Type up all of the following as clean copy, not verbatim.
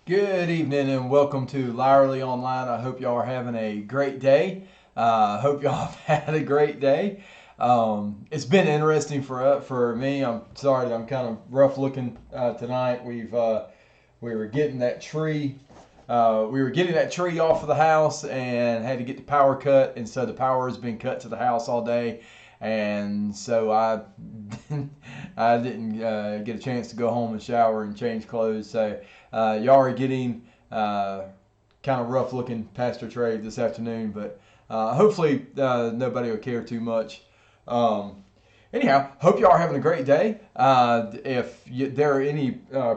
Good evening and welcome to Lourly Online. I hope y'all are having a great day. Hope y'all have had a great day. It's been interesting for me. I'm sorry that I'm kind of rough looking tonight. We were getting that tree. We were getting that tree off of the house and had to get the power cut, and so the power has been cut to the house all day, and so I didn't get a chance to go home and shower and change clothes. So y'all are getting kind of rough looking Pastor Trey this afternoon, but hopefully nobody will care too much. Um, Anyhow, hope y'all are having a great day. If there are any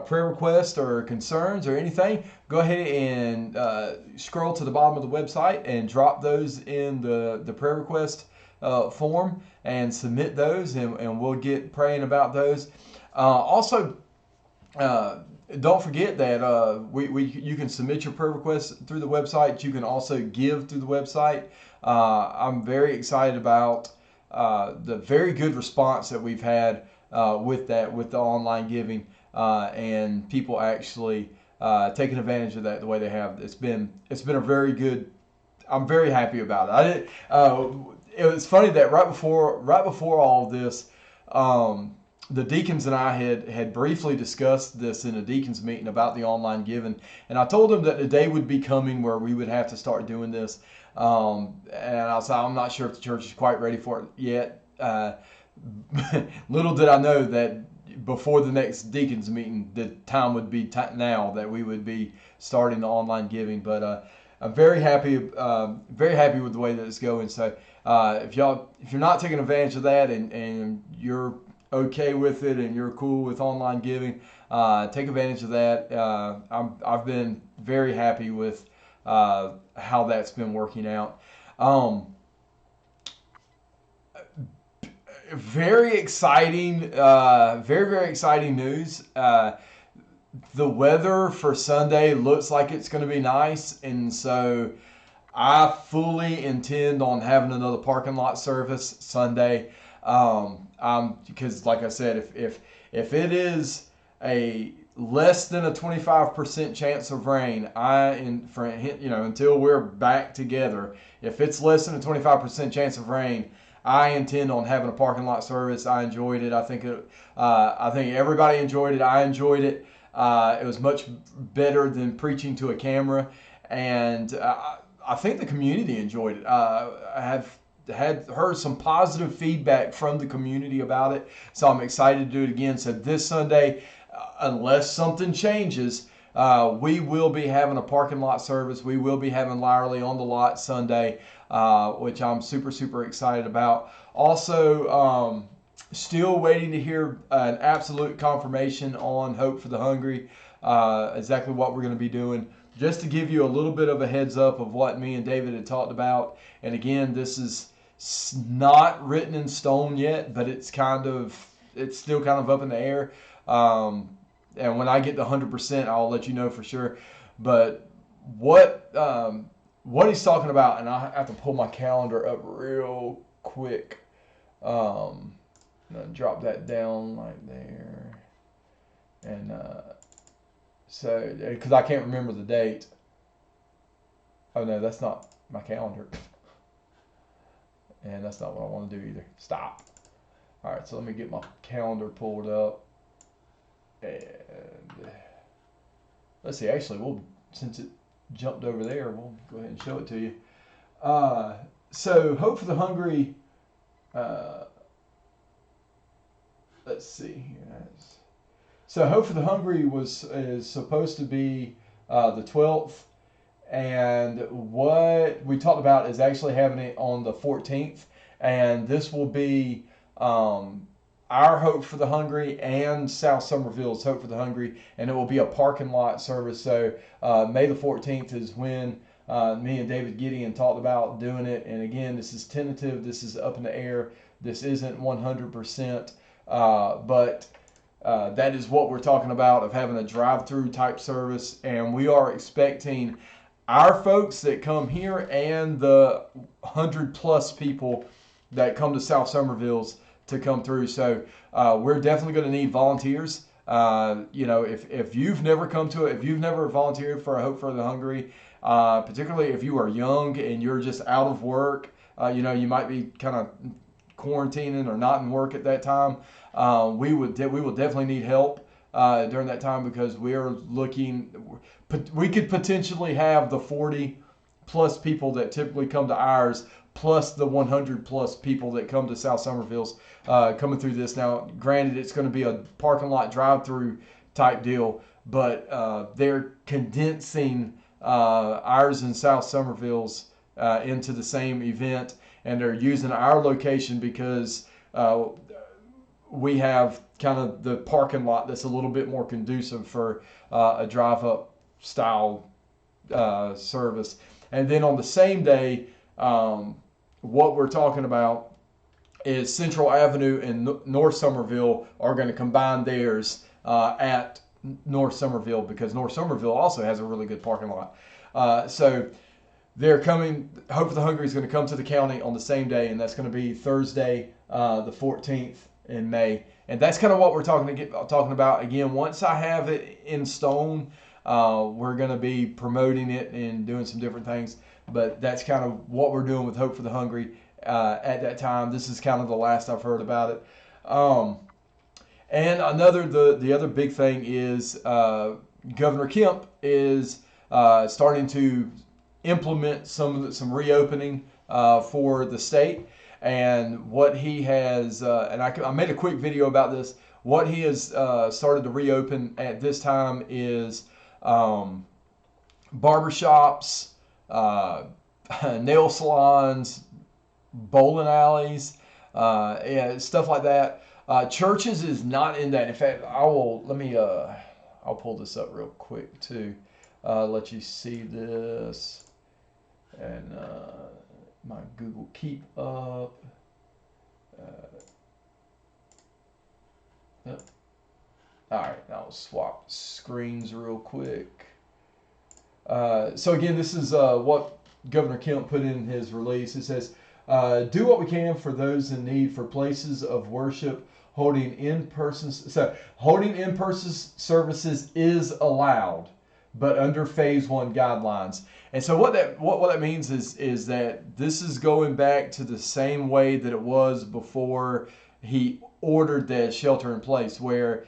prayer requests or concerns or anything, go ahead and scroll to the bottom of the website and drop those in the prayer request form and submit those, and we'll get praying about those. Also, don't forget that you can submit your prayer requests through the website. You can also give through the website. I'm very excited about the very good response that we've had with the online giving, and people actually taking advantage of that the way they have. It's been a very good. I'm very happy about it. It was funny that right before all of this, the deacons and I had briefly discussed this in a deacons meeting about the online giving, and I told them that the day would be coming where we would have to start doing this. And I said, I'm not sure if the church is quite ready for it yet. Little did I know that before the next deacons meeting, the time would be now that we would be starting the online giving. But I'm very happy with the way that it's going. So if you're not taking advantage of that, and you're okay with it and you're cool with online giving, take advantage of that. I've been very happy with how that's been working out. Very exciting, very exciting news. The weather for Sunday looks like it's going to be nice, and so I fully intend on having another parking lot service Sunday. Because like I said, if it is a less than a 25% chance of rain, until we're back together, if it's less than a 25% chance of rain, I intend on having a parking lot service. I enjoyed it. I think everybody enjoyed it. I enjoyed it. It was much better than preaching to a camera, and I think the community enjoyed it. I have heard some positive feedback from the community about it, so I'm excited to do it again. So this Sunday, unless something changes, we will be having a parking lot service. We will be having Lourly on the lot Sunday, which I'm super excited about. Also, still waiting to hear an absolute confirmation on Hope for the Hungry, exactly what we're going to be doing. Just to give you a little bit of a heads up of what me and David had talked about. And again, this is not written in stone yet, but it's still kind of up in the air. And when I get to 100%, I'll let you know for sure. But what he's talking about, and I have to pull my calendar up real quick. Drop that down right there, and so because I can't remember the date. Oh no, that's not my calendar, and that's not what I want to do either. Stop. All right, so let me get my calendar pulled up, and let's see. Actually, since it jumped over there, we'll go ahead and show it to you. So Hope for the Hungry. Let's see here. So Hope for the Hungry is supposed to be the 12th, and what we talked about is actually having it on the 14th, and this will be our Hope for the Hungry and South Somerville's Hope for the Hungry, and it will be a parking lot service. So May the 14th is when me and David Gideon talked about doing it, and again, this is tentative. This is up in the air. This isn't 100%. But that is what we're talking about, of having a drive-through type service, and we are expecting our folks that come here and the 100+ people that come to South Somerville's to come through. So we're definitely going to need volunteers. If you've never come to it, if you've never volunteered for a Hope for the Hungry, particularly if you are young and you're just out of work, you might be kind of quarantining or not in work at that time. We will definitely need help during that time, because we could potentially have the 40 plus people that typically come to ours, plus the 100 plus people that come to South Summerville's coming through this. Now, granted, it's going to be a parking lot drive-through type deal, but they're condensing ours and South Summerville's into the same event, and they're using our location because we have kind of the parking lot that's a little bit more conducive for a drive-up style service. And then on the same day, what we're talking about is Central Avenue and North Summerville are going to combine theirs at North Summerville, because North Summerville also has a really good parking lot. So they're coming. Hope for the Hungry is going to come to the county on the same day, and that's going to be Thursday, the 14th in May. And that's kind of what we're talking about. Again, once I have it in stone, we're going to be promoting it and doing some different things. But that's kind of what we're doing with Hope for the Hungry at that time. This is kind of the last I've heard about it. And the other big thing is Governor Kemp is starting to implement some reopening for the state. And what he has, and I made a quick video about this. What he has started to reopen at this time is barbershops, nail salons, bowling alleys, stuff like that. Churches is not in that. In fact, I'll pull this up real quick too, let you see this, and my Google Keep up. Yep. All right, I'll swap screens real quick. So again, this is what Governor Kemp put in his release. It says, do what we can for those in need for places of worship. Holding in-person services is allowed, but under Phase 1 guidelines. And so what that means is that this is going back to the same way that it was before he ordered the shelter in place, where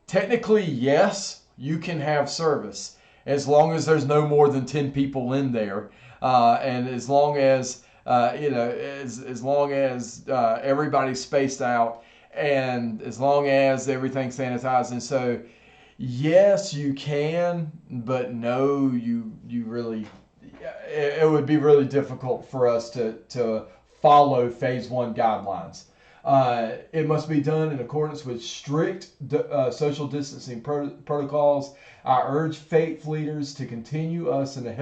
technically, yes, you can have service as long as there's no more than 10 people in there, and as long as as long as everybody's spaced out, and as long as everything's sanitized. And so, yes, you can, but no, you really, it would be really difficult for us to follow Phase 1 guidelines. It must be done in accordance with strict social distancing protocols. I urge faith leaders to continue us in this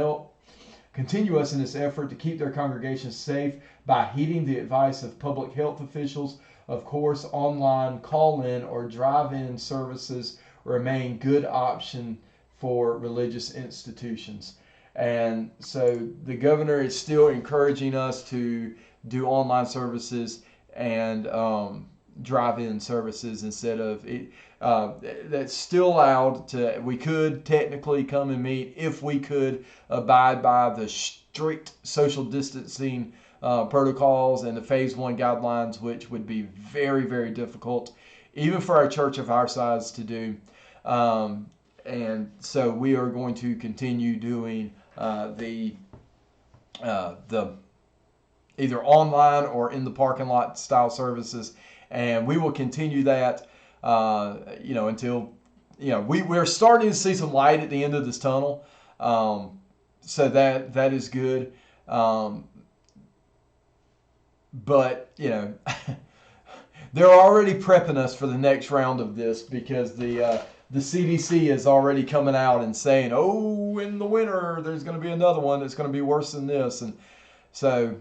effort to keep their congregations safe by heeding the advice of public health officials. Of course, online, call-in, or drive-in services remain good option for religious institutions. And so the governor is still encouraging us to do online services and drive-in services instead of it. That's still allowed to. We could technically come and meet if we could abide by the strict social distancing protocols and the Phase 1 guidelines, which would be very, very difficult, even for a church of our size to do. And so we are going to continue doing the either online or in the parking lot style services, and we will continue that until we're starting to see some light at the end of this tunnel, so that is good, but they're already prepping us for the next round of this, because the CDC is already coming out and saying, oh, in the winter there's going to be another one that's going to be worse than this. And so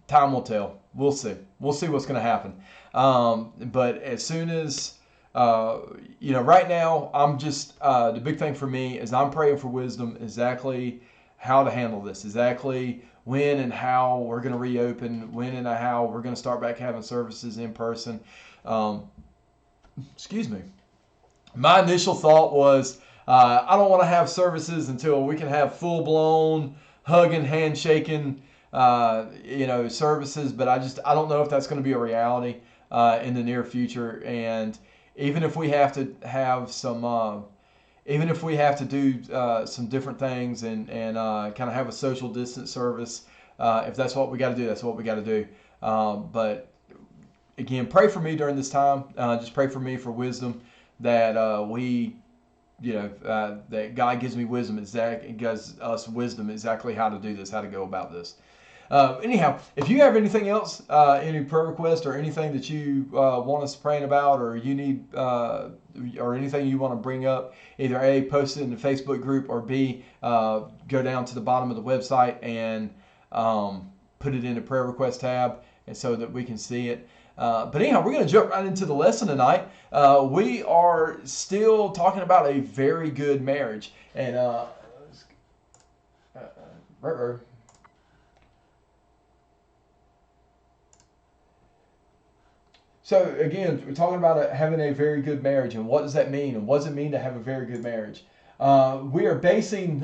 time will tell. We'll see what's going to happen. But as soon as right now, I'm just the big thing for me is I'm praying for wisdom, exactly how to handle this, exactly when and how we're going to reopen, when and how we're going to start back having services in person. Excuse me. my initial thought was, I don't want to have services until we can have full-blown hugging, handshaking, services. But I don't know if that's going to be a reality in the near future. And even if we have to have some, even if we have to do some different things and kind of have a social distance service, if that's what we got to do, that's what we got to do. But again, pray for me during this time. Just pray for me for wisdom that that God gives me wisdom, gives us wisdom exactly how to do this, how to go about this. Anyhow, if you have anything else, any prayer request or anything that you want us praying about, or you need, or anything you want to bring up, either A, post it in the Facebook group, or B, go down to the bottom of the website and put it in the prayer request tab, and so that we can see it. But anyhow, we're going to jump right into the lesson tonight. We are still talking about a very good marriage. And so again, we're talking about having a very good marriage, and what does that mean, and what does it mean to have a very good marriage? We are basing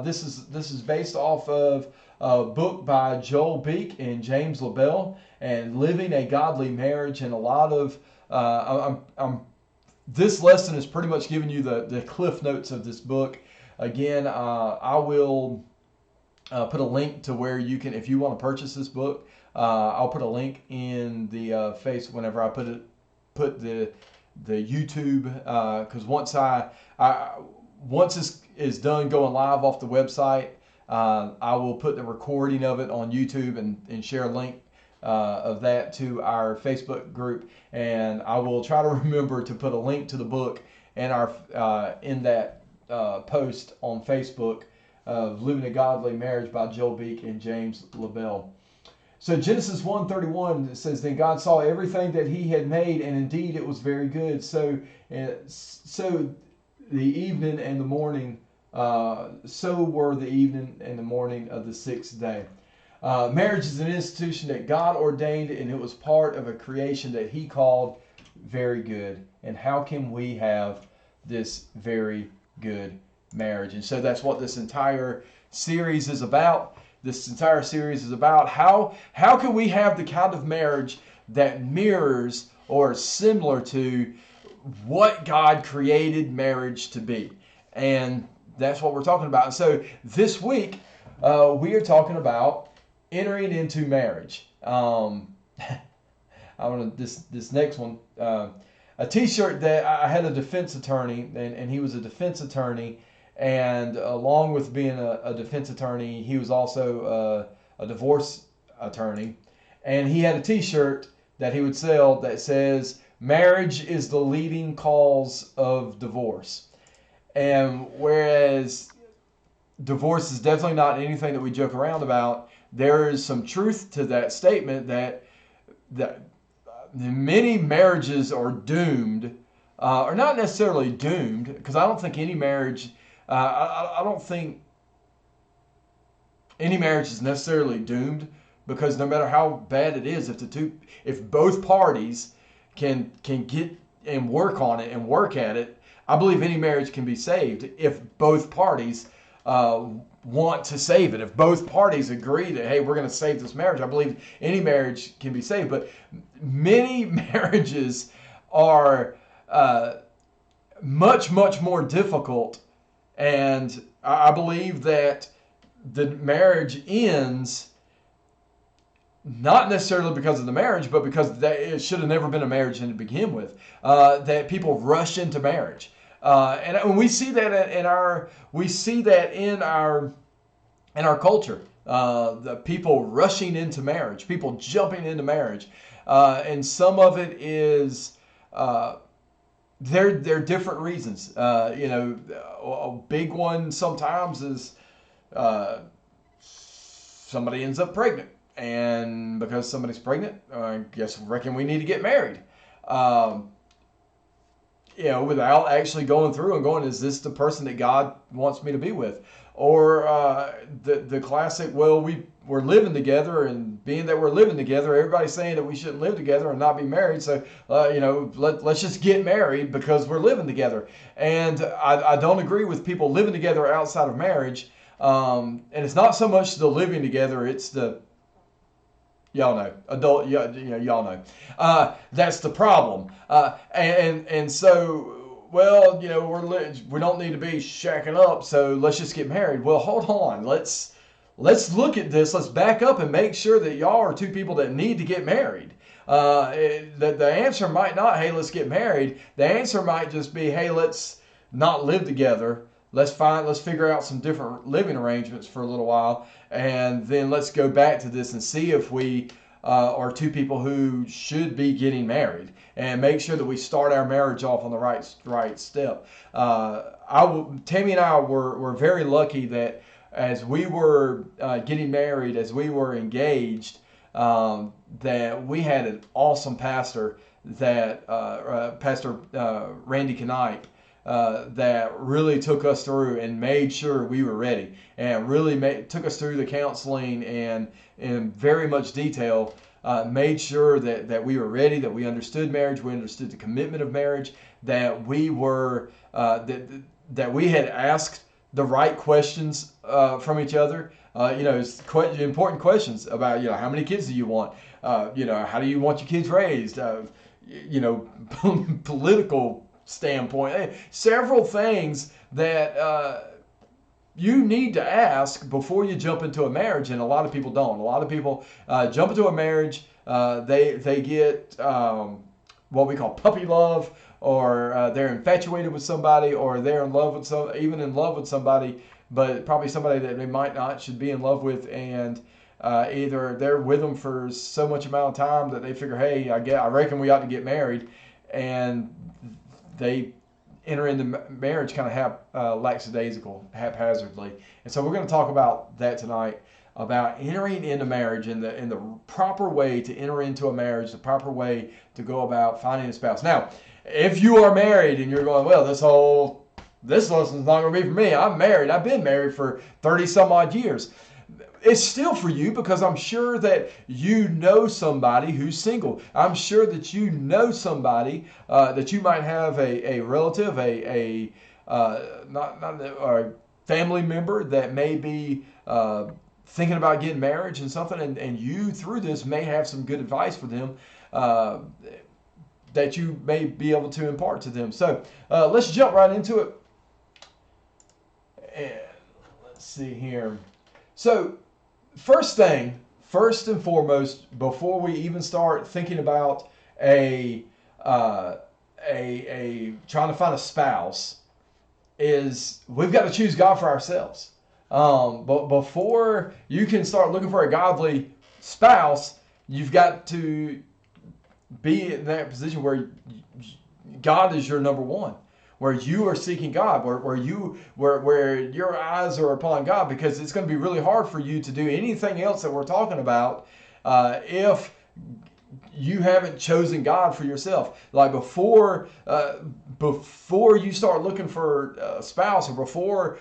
this is based off of a book by Joel Beek and James LaBelle, and Living a Godly Marriage. And a lot of this lesson is pretty much giving you the cliff notes of this book. Again, I will put a link to where you can, if you want to purchase this book. I'll put a link in the face whenever I put the YouTube, because once this is done going live off the website, I will put the recording of it on YouTube and share a link of that to our Facebook group, and I will try to remember to put a link to the book and in that post on Facebook of Living a Godly Marriage by Joel Beek and James LaBelle. So Genesis 1:31 says, "Then God saw everything that He had made, and indeed it was very good. So the evening and the morning, so were the evening and the morning of the sixth day." Marriage is an institution that God ordained, and it was part of a creation that He called very good. And how can we have this very good marriage? And so that's what this entire series is about. This entire series is about how can we have the kind of marriage that mirrors or is similar to what God created marriage to be. And that's what we're talking about. And so this week, we are talking about entering into marriage. I want to this next one. A T-shirt that I had a defense attorney, and he was a defense attorney. And along with being a defense attorney, he was also a divorce attorney. And he had a T-shirt that he would sell that says, "Marriage is the leading cause of divorce." And whereas divorce is definitely not anything that we joke around about, there is some truth to that statement that many marriages are doomed, or not necessarily doomed, because I don't think any marriage... I don't think any marriage is necessarily doomed, because no matter how bad it is, if both parties can get and work on it and work at it, I believe any marriage can be saved if both parties want to save it. If both parties agree that, hey, we're going to save this marriage, I believe any marriage can be saved. But many marriages are much, much more difficult. And I believe that the marriage ends not necessarily because of the marriage, but because it should have never been a marriage to begin with. That people rush into marriage, and we see that in our culture. The people rushing into marriage, people jumping into marriage, and some of it is. They're different reasons. A big one sometimes is somebody ends up pregnant, and because somebody's pregnant, I reckon we need to get married. Without actually going through and going, is this the person that God wants me to be with? or the classic, well, we're living together, and being that we're living together, everybody's saying that we shouldn't live together and not be married. So, let's just get married because we're living together. And I don't agree with people living together outside of marriage. And it's not so much the living together; it's the y'all know adult. Y'all know. That's the problem. And so. Well, we don't need to be shacking up, so let's just get married. Well, hold on. Let's look at this. Let's back up and make sure that y'all are two people that need to get married. The answer might not, hey, let's get married. The answer might just be, hey, let's not live together. Let's figure out some different living arrangements for a little while, and then let's go back to this and see if we are two people who should be getting married, and make sure that we start our marriage off on the right step. Tammy and I were very lucky that as we were getting married, as we were engaged, that we had an awesome pastor, that Pastor Randy Knipe, that really took us through and made sure we were ready, and really took us through the counseling and in very much detail, made sure that we were ready, that we understood marriage, we understood the commitment of marriage, that we were that we had asked the right questions from each other. Important questions about how many kids do you want, how do you want your kids raised, political standpoint, several things that you need to ask before you jump into a marriage, and a lot of people don't. A lot of people jump into a marriage, they get what we call puppy love, or they're infatuated with somebody, or they're in love with even in love with somebody, but probably somebody that they might not should be in love with, and either they're with them for so much amount of time that they figure, hey, I reckon we ought to get married, and they enter into marriage kind of lackadaisical, haphazardly. And so we're going to talk about that tonight, about entering into marriage and the proper way to enter into a marriage, the proper way to go about finding a spouse. Now, if you are married and you're going, well, this lesson's not going to be for me. I'm married. I've been married for 30 some odd years. It's still for you, because I'm sure that you know somebody who's single. I'm sure that you know somebody that you might have a relative, a family member that may be thinking about getting married and something, and you through this may have some good advice for them that you may be able to impart to them. So let's jump right into it. And let's see here. So first and foremost, before we even start thinking about a trying to find a spouse, is we've got to choose God for ourselves. But before you can start looking for a godly spouse, you've got to be in that position where God is your number one, where you are seeking God, where your eyes are upon God, because it's going to be really hard for you to do anything else that we're talking about if you haven't chosen God for yourself. Like before you start looking for a spouse, or before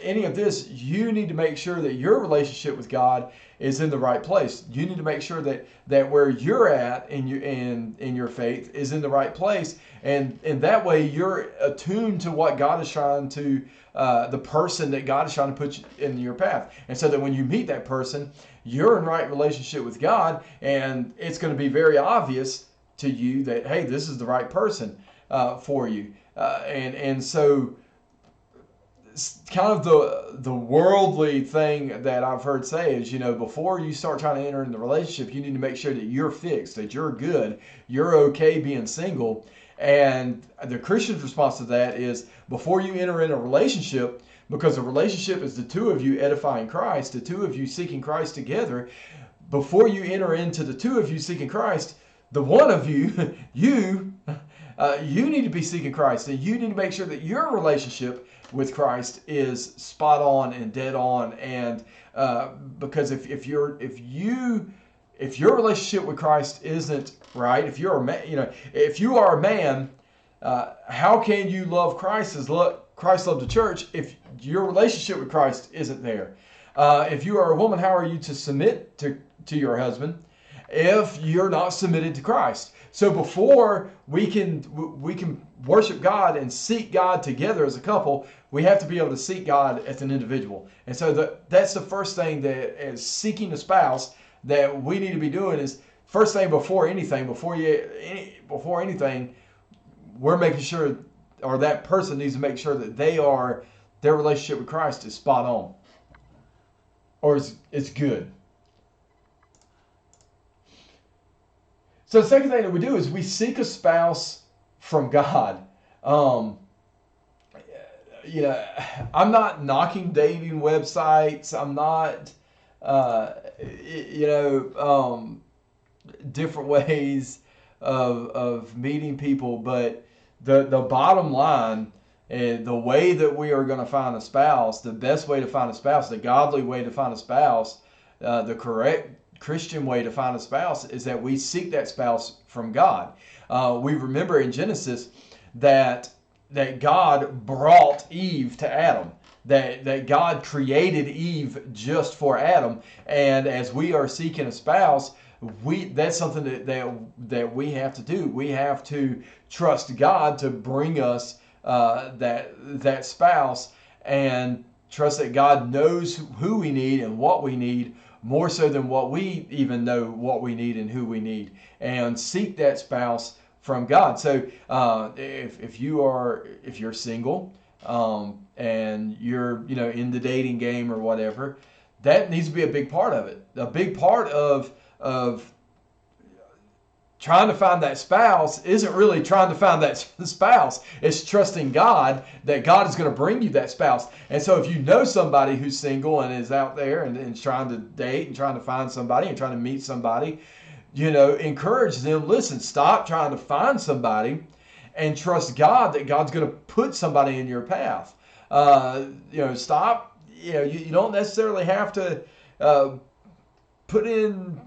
any of this, you need to make sure that your relationship with God is in the right place. You need to make sure that where you're at in your faith is in the right place, and that way you're attuned to what God is trying to, the person that God is trying to put in your path, and so that when you meet that person, you're in right relationship with God, and it's going to be very obvious to you that, hey, this is the right person for you, and so kind of the worldly thing that I've heard say is, before you start trying to enter in the relationship, you need to make sure that you're fixed, that you're good, you're okay being single. And the Christian's response to that is, before you enter in a relationship, because a relationship is the two of you edifying Christ, the two of you seeking Christ together, before you enter into the two of you seeking Christ, the one of you, you need to be seeking Christ, and you need to make sure that your relationship with Christ is spot on and dead on, and because if your relationship with Christ isn't right, if you are a man, how can you love Christ as Christ loved the church if your relationship with Christ isn't there? If you are a woman, how are you to submit to your husband if you're not submitted to Christ? So before we can worship God and seek God together as a couple, we have to be able to seek God as an individual. And so that's the first thing that as seeking a spouse that we need to be doing is first thing before anything, we're making sure, or that person needs to make sure that their relationship with Christ is spot on, or it's good. So the second thing that we do is we seek a spouse from God. I'm not knocking dating websites. I'm not, different ways of meeting people. But the bottom line, the way that we are going to find a spouse, the best way to find a spouse, the godly way to find a spouse, the correct Christian way to find a spouse is that we seek that spouse from God. We remember in Genesis that God brought Eve to Adam. That God created Eve just for Adam, and as we are seeking a spouse, that's something that we have to do. We have to trust God to bring us that spouse, and trust that God knows who we need and what we need, more so than what we even know what we need and who we need, and seek that spouse from God. So if you're single and you're in the dating game or whatever, that needs to be a big part of it. A big part of trying to find that spouse isn't really trying to find that spouse. It's trusting God that God is going to bring you that spouse. And so if you know somebody who's single and is out there and trying to date and trying to find somebody and trying to meet somebody, encourage them. Listen, stop trying to find somebody and trust God that God's going to put somebody in your path. Stop. You don't necessarily have to put in,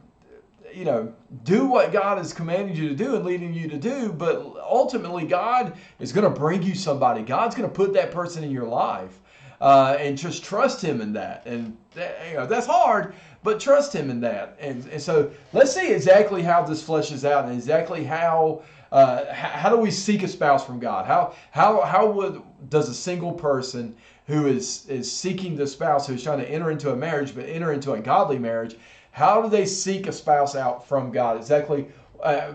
do what God is commanding you to do and leading you to do, but ultimately God is going to bring you somebody. God's going to put that person in your life, and just trust Him in that. And that's hard, but trust Him in that. And so let's see exactly how this fleshes out, and exactly how do we seek a spouse from God? How does a single person who is seeking the spouse, who's trying to enter into a marriage, but enter into a godly marriage, how do they seek a spouse out from God? Exactly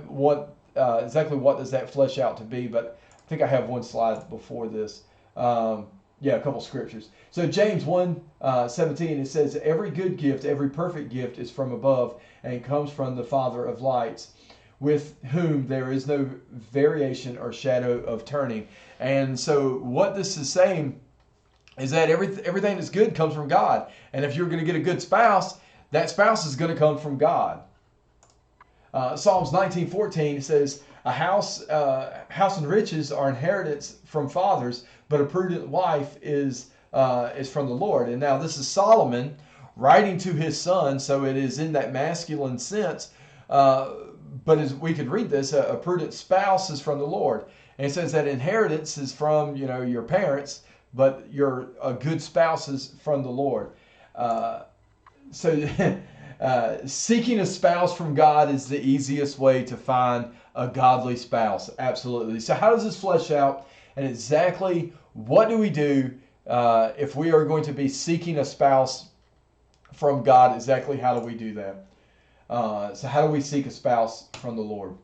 what does that flesh out to be? But I think I have one slide before this. A couple scriptures. So James 1:17, it says, "Every good gift, every perfect gift is from above and comes from the Father of lights, with whom there is no variation or shadow of turning." And so what this is saying is that everything that's good comes from God. And if you're going to get a good spouse, that spouse is going to come from God. Psalms 19:14 says, "A house and riches are inheritance from fathers, but a prudent wife is from the Lord." And now this is Solomon writing to his son, so it is in that masculine sense. But as we could read this, a prudent spouse is from the Lord. And it says that inheritance is from your parents, but a good spouse is from the Lord. So seeking a spouse from God is the easiest way to find a godly spouse. Absolutely. So how does this flesh out? And exactly what do we do if we are going to be seeking a spouse from God? Exactly how do we do that? So how do we seek a spouse from the Lord?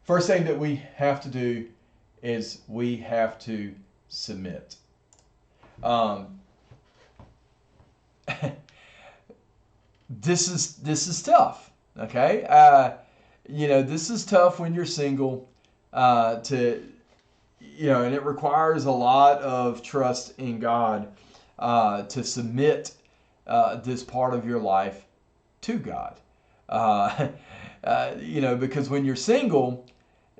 First thing that we have to do is we have to submit. This is tough. Okay, this is tough when you're single. And it requires a lot of trust in God to submit this part of your life to God. Because when you're single,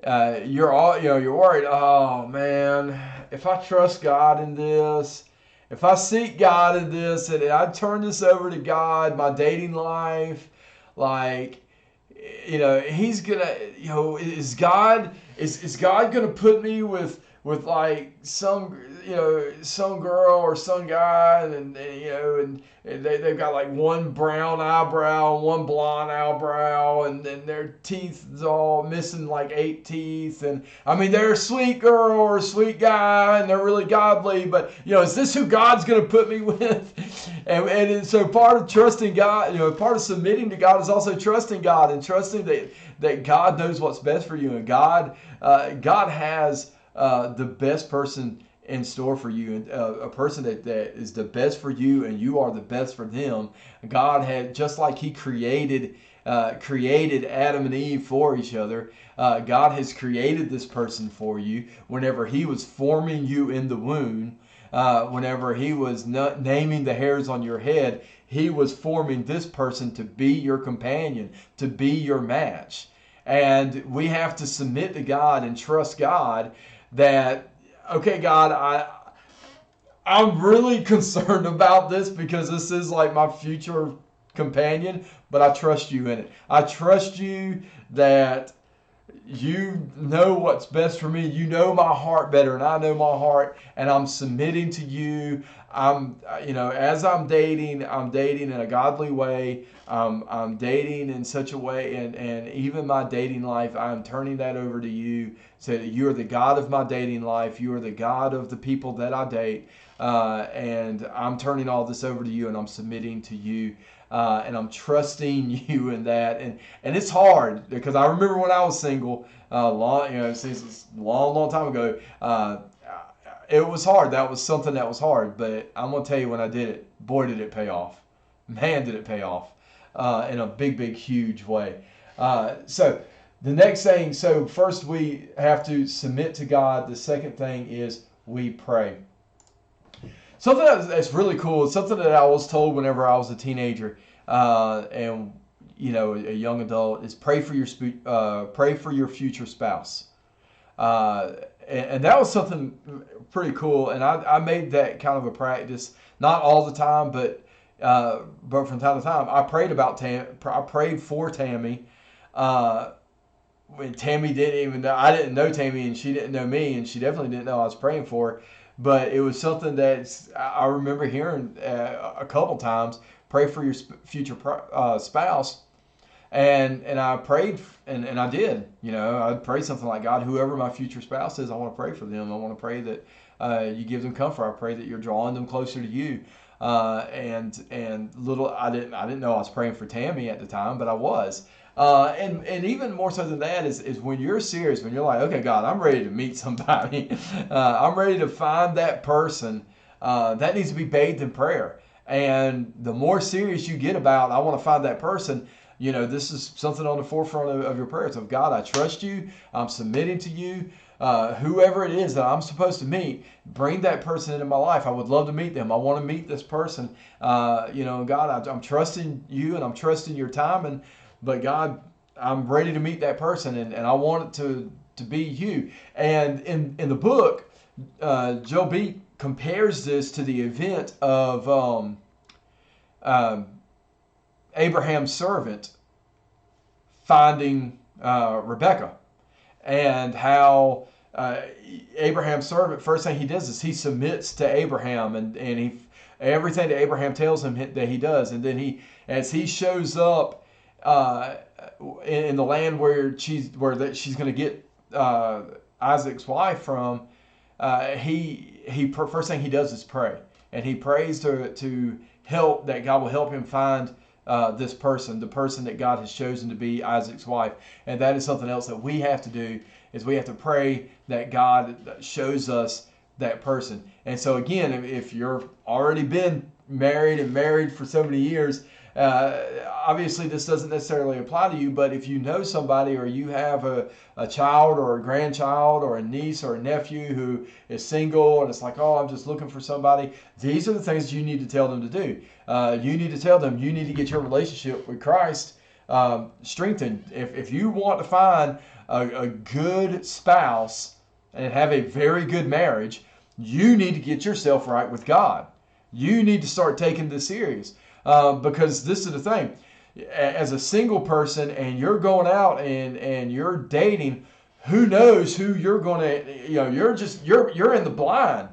you're worried. Oh man, if I trust God in this, if I seek God in this, and I turn this over to God, my dating life, He's gonna, is God gonna put me with with like some girl or some guy, and they've got like one brown eyebrow, one blonde eyebrow, and then their teeth is all missing like 8 teeth. And I mean, they're a sweet girl or a sweet guy, and they're really godly, but is this who God's going to put me with? And so part of trusting God, part of submitting to God is also trusting God and trusting that God knows what's best for you, and God has the best person in store for you, and a person that is the best for you, and you are the best for them. God had, just like He created Adam and Eve for each other. God has created this person for you. Whenever He was forming you in the womb, whenever He was naming the hairs on your head, He was forming this person to be your companion, to be your match. And we have to submit to God and trust God that, okay, God, I'm really concerned about this because this is like my future companion, but I trust you in it. I trust you that you know what's best for me. You know my heart better than I know my heart, and I'm submitting to you. As I'm dating in a godly way. I'm dating in such a way, and even my dating life, I'm turning that over to you. So that you are the God of my dating life. You are the God of the people that I date, and I'm turning all this over to you, and I'm submitting to you. And I'm trusting you in that, and it's hard because I remember when I was single, since a long time ago. It was hard. That was something that was hard, but I'm gonna tell you, when I did it, boy, did it pay off. Man, did it pay off in a big, huge way. So the next thing. So first we have to submit to God. The second thing is we pray. Something that's really cool. Something that I was told whenever I was a teenager and a young adult is pray for your future spouse. And that was something pretty cool. And I made that kind of a practice, not all the time, but from time to time. I prayed for Tammy. When Tammy didn't even know, I didn't know Tammy, and she didn't know me, and she definitely didn't know I was praying for her. But it was something that I remember hearing a couple times. Pray for your future spouse, and I prayed, and I did. I'd pray something like, God, whoever my future spouse is, I want to pray for them. I want to pray that you give them comfort. I pray that you're drawing them closer to you. I didn't know I was praying for Tammy at the time, but I was. And even more so than that is when you're serious, when you're like, okay, God, I'm ready to meet somebody. I'm ready to find that person that needs to be bathed in prayer. And the more serious you get about, I want to find that person, this is something on the forefront of your prayers of, God, I trust you. I'm submitting to you. Whoever it is that I'm supposed to meet, bring that person into my life. I would love to meet them. I want to meet this person. God, I'm trusting you, and I'm trusting your time. But God, I'm ready to meet that person, and I want it to be you. And in the book, Joel Beeke compares this to the event of Abraham's servant finding Rebecca, and how Abraham's servant, first thing he does is he submits to Abraham, and he everything that Abraham tells him that he does, and then as he shows up in the land where she's going to get Isaac's wife from, he first thing he does is pray, and he prays to help, that God will help him find this person, the person that God has chosen to be Isaac's wife. And that is something else that we have to do, is we have to pray that God shows us that person. And so again, if you're already been married for so many years, obviously this doesn't necessarily apply to you, but if you know somebody, or you have a child or a grandchild or a niece or a nephew who is single, and it's like, oh, I'm just looking for somebody, these are the things you need to tell them to do. You need to tell them you need to get your relationship with Christ strengthened. If you want to find a good spouse and have a very good marriage, you need to get yourself right with God. You need to start taking this serious. Because this is the thing, as a single person, and you're going out and you're dating, who knows who you're going to, you're in the blind.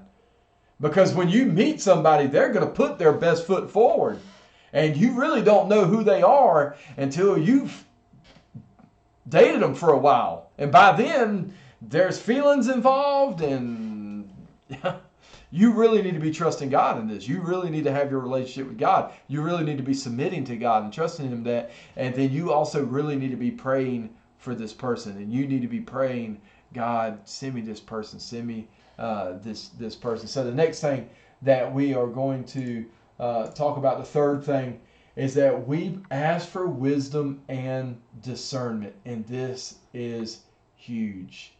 Because when you meet somebody, they're going to put their best foot forward. And you really don't know who they are until you've dated them for a while. And by then, there's feelings involved, and you really need to be trusting God in this. You really need to have your relationship with God. You really need to be submitting to God and trusting Him that. And then you also really need to be praying for this person. And you need to be praying, God, send me this person. Send me this person. So the next thing that we are going to talk about, the third thing, is that we ask for wisdom and discernment, and this is huge.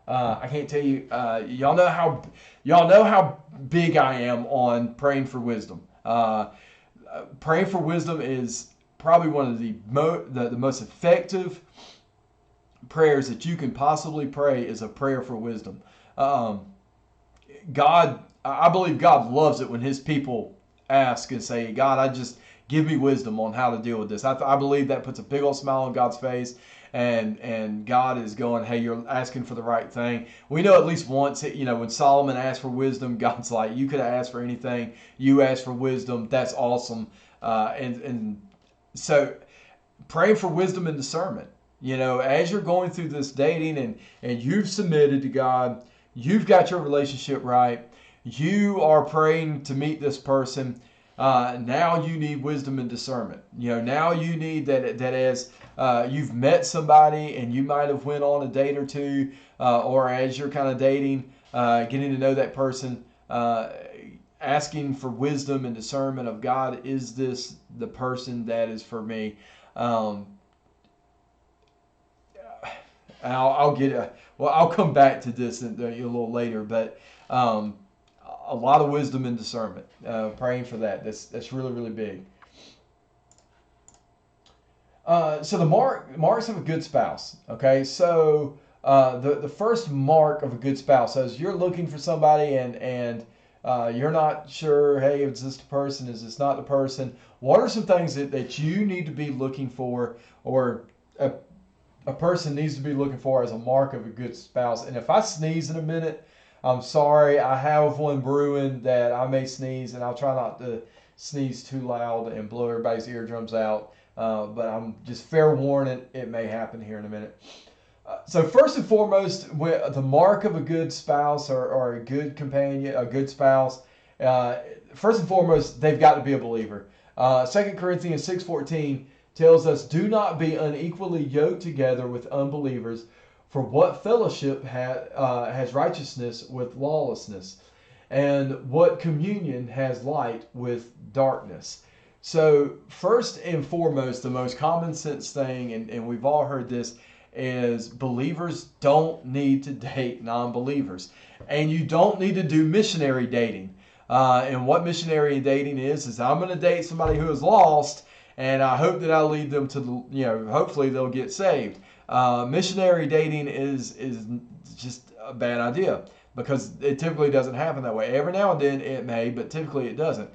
I can't tell you. Y'all know how big I am on praying for wisdom. Praying for wisdom is probably one of the most effective prayers that you can possibly pray. Is a prayer for wisdom. God, I believe God loves it when His people ask and say, God, I just give me wisdom on how to deal with this. I believe that puts a big old smile on God's face, and God is going, hey, you're asking for the right thing. We know at least once, when Solomon asked for wisdom, God's like, you could have asked for anything. You asked for wisdom. That's awesome. And so praying for wisdom and discernment. As you're going through this dating and you've submitted to God, you've got your relationship right, you are praying to meet this person. Now you need wisdom and discernment. Now you need that as you've met somebody and you might have went on a date or two, or as you're kind of dating, getting to know that person, asking for wisdom and discernment of God. Is this the person that is for me? I'll come back to this a little later, but a lot of wisdom and discernment. Praying for that. That's really, really big. So the marks of a good spouse. Okay, so the first mark of a good spouse, as you're looking for somebody and you're not sure, hey, is this the person? Is this not the person? What are some things that you need to be looking for, or a person needs to be looking for as a mark of a good spouse? And if I sneeze in a minute, I'm sorry. I have one brewing that I may sneeze, and I'll try not to sneeze too loud and blow everybody's eardrums out. But I'm just fair warning, it may happen here in a minute. So first and foremost, the mark of a good spouse or a good companion, a good spouse, first and foremost, they've got to be a believer. 2 Corinthians 6:14 tells us, do not be unequally yoked together with unbelievers, for what fellowship has righteousness with lawlessness? And what communion has light with darkness? So first and foremost, the most common sense thing, and we've all heard this, is believers don't need to date non-believers. And you don't need to do missionary dating. And what missionary dating is I'm going to date somebody who is lost, and I hope that I lead them to, hopefully they'll get saved. Missionary dating is just a bad idea, because it typically doesn't happen that way. Every now and then it may, but typically it doesn't.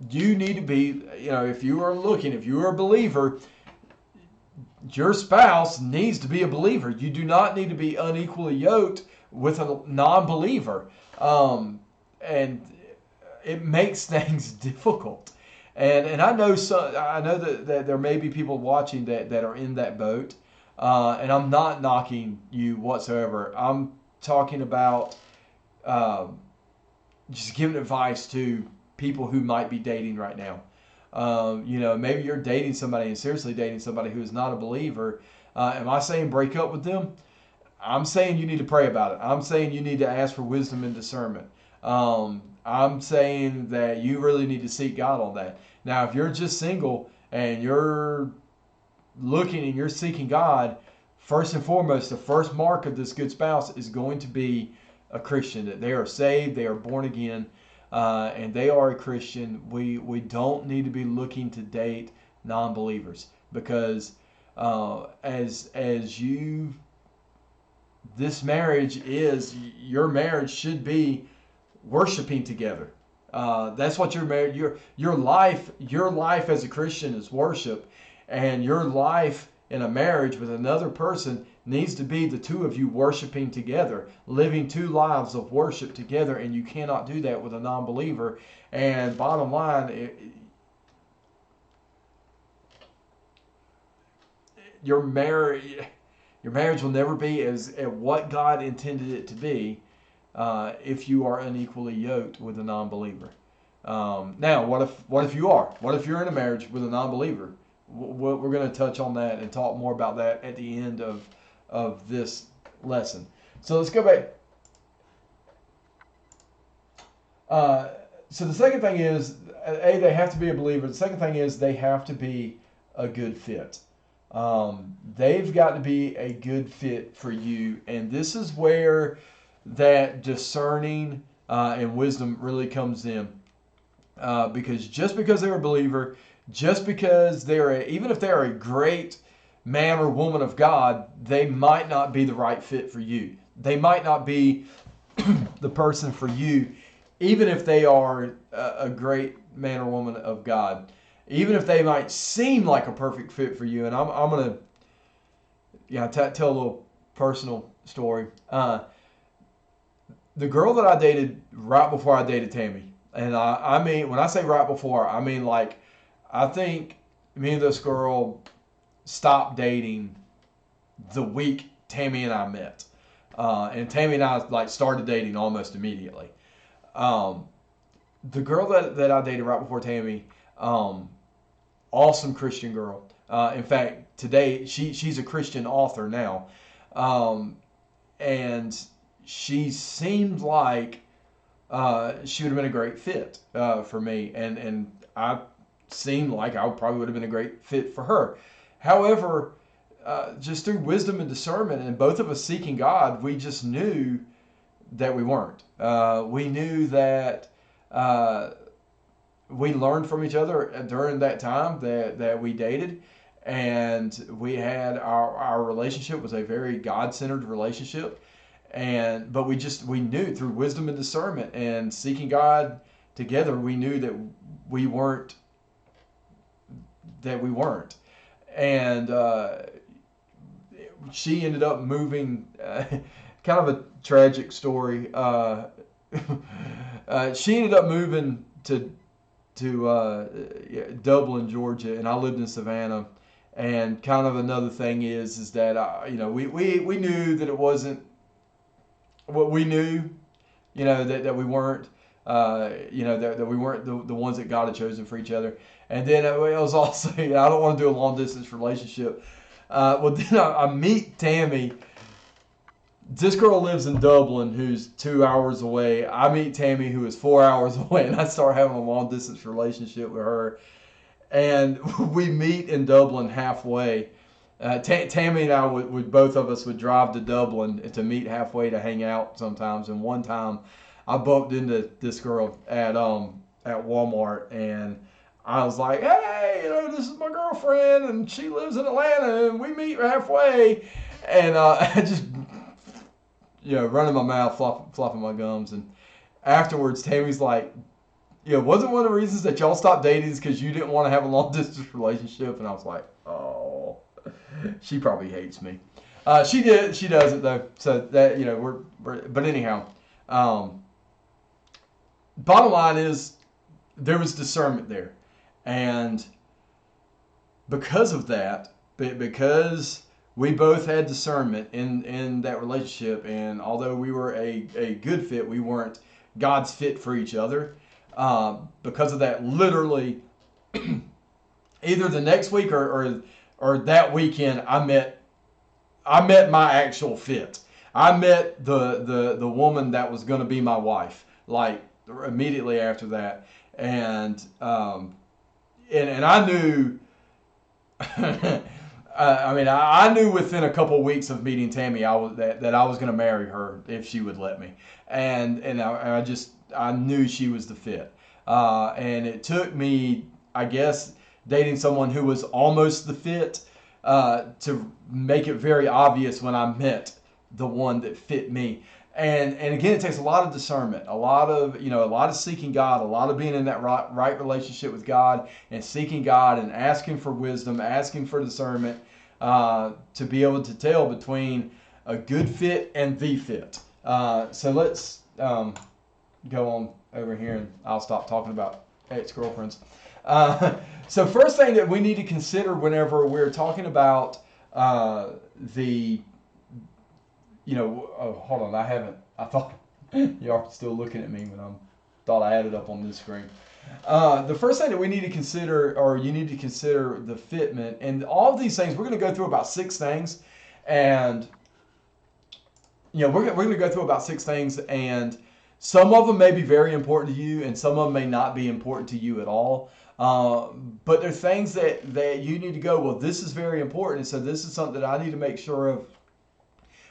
You need to be, if you are a believer, your spouse needs to be a believer. You do not need to be unequally yoked with a non-believer. And it makes things difficult. And I know that there may be people watching that are in that boat. And I'm not knocking you whatsoever. I'm talking about just giving advice to people who might be dating right now. Maybe you're dating somebody and seriously dating somebody who is not a believer. Am I saying break up with them? I'm saying you need to pray about it. I'm saying you need to ask for wisdom and discernment. I'm saying that you really need to seek God on that. Now, if you're just single and you're looking and you're seeking God, first and foremost, the first mark of this good spouse is going to be a Christian, that they are saved, they are born again, and they are a Christian. We don't need to be looking to date non-believers, because this marriage is, your marriage should be worshiping together. That's what your life as a Christian is worship, and your life in a marriage with another person needs to be the two of you worshiping together, living two lives of worship together, and you cannot do that with a non-believer. And bottom line, your marriage will never be as at what God intended it to be if you are unequally yoked with a non-believer. Now, what if you are? What if you're in a marriage with a non-believer? We're going to touch on that and talk more about that at the end of this lesson. So let's go back. So the second thing is, they have to be a believer. The second thing is they have to be a good fit. They've got to be a good fit for you. And this is where that discerning and wisdom really comes in. Because just because they're a believer, just because even if they're a great man or woman of God, they might not be the right fit for you. They might not be the person for you, even if they are a great man or woman of God. Even if they might seem like a perfect fit for you. And I'm going to tell a little personal story. The girl that I dated right before I dated Tammy, and I mean, when I say right before, I mean like, I think me and this girl stopped dating the week Tammy and I met. And Tammy and I like started dating almost immediately. The girl that I dated right before Tammy, awesome Christian girl. In fact, today she's a Christian author now. And she seemed like she would have been a great fit for me. And I seemed like I probably would have been a great fit for her. However, just through wisdom and discernment and both of us seeking God, we just knew that we weren't. We knew that we learned from each other during that time that we dated, and we had our relationship was a very God-centered relationship, but we knew through wisdom and discernment and seeking God together, we knew that we weren't. And she ended up moving, kind of a tragic story. She ended up moving to Dublin, Georgia, and I lived in Savannah. And kind of another thing is that we knew that it wasn't what we knew, that we weren't, that we weren't the ones that God had chosen for each other. And then it was also, I don't want to do a long distance relationship. Well, then I meet Tammy. This girl lives in Dublin, who's 2 hours away. I meet Tammy, who is 4 hours away, and I start having a long distance relationship with her. And we meet in Dublin halfway. Tammy and I would both of us would drive to Dublin to meet halfway to hang out sometimes. And one time, I bumped into this girl at Walmart, and I was like, "Hey, this is my girlfriend, and she lives in Atlanta, and we meet halfway." And I just, running my mouth, flopping my gums. And afterwards, Tammy's like, wasn't one of the reasons that y'all stopped dating is because you didn't want to have a long distance relationship? And I was like, oh, she probably hates me. She doesn't though. So that, but anyhow, bottom line is there was discernment there. And because of that, because we both had discernment in that relationship, and although we were a good fit, we weren't God's fit for each other. Because of that, literally, either the next week or that weekend, I met my actual fit. I met the woman that was going to be my wife, like immediately after that, and I knew. I knew within a couple of weeks of meeting Tammy, that I was going to marry her if she would let me, and I knew she was the fit. And it took me, I guess, dating someone who was almost the fit to make it very obvious when I met the one that fit me. And again, it takes a lot of discernment, a lot of seeking God, a lot of being in that right relationship with God and seeking God and asking for wisdom, asking for discernment. to be able to tell between a good fit and the fit. So let's go on over here, and I'll stop talking about ex-girlfriends. So first thing that we need to consider whenever we're talking about hold on, I thought y'all still looking at me when thought I had it up on this screen. The first thing that we need to consider, or you need to consider, the fitment, and all of these things. We're going to go through about 6 things, and we're going to go through about 6 things, and some of them may be very important to you, and some of them may not be important to you at all. But there are things that you need to go, well, this is very important, and so this is something that I need to make sure of